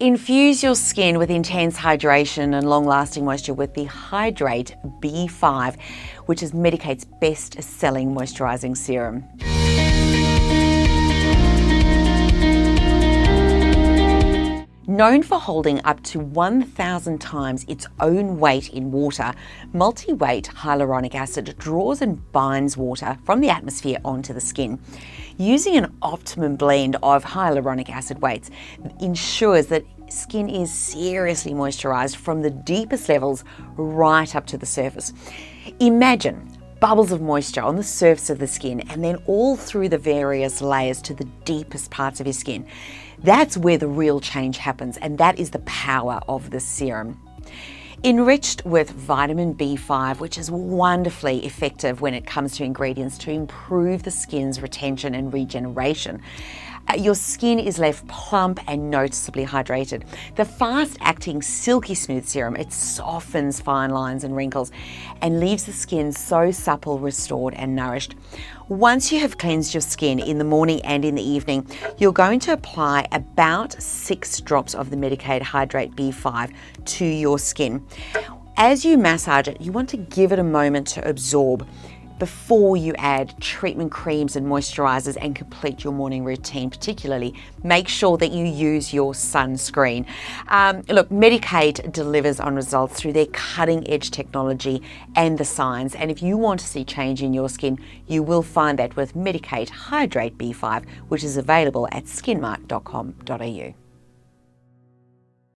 Infuse your skin with intense hydration and long-lasting moisture with the Hydrate B5, which is Medik8's best-selling moisturising serum. Known for holding up to 1,000 times its own weight in water, multi-weight hyaluronic acid draws and binds water from the atmosphere onto the skin. Using an optimum blend of hyaluronic acid weights ensures that skin is seriously moisturised from the deepest levels right up to the surface. Imagine bubbles of moisture on the surface of the skin and then all through the various layers to the deepest parts of your skin. That's where the real change happens, and that is the power of the serum. Enriched with vitamin B5, which is wonderfully effective when it comes to ingredients to improve the skin's retention and regeneration. Your skin is left plump and noticeably hydrated. The fast-acting silky-smooth serum, it softens fine lines and wrinkles and leaves the skin so supple, restored and nourished. Once you have cleansed your skin in the morning and in the evening, you're going to apply about 6 drops of the Medik8 Hydr8 B5 to your skin. As you massage it, you want to give it a moment to absorb before you add treatment creams and moisturizers and complete your morning routine. Particularly, make sure that you use your sunscreen. Look, Medik8 delivers on results through their cutting-edge technology and the science. And if you want to see change in your skin, you will find that with Medik8 Hydr8 B5, which is available at skinmart.com.au.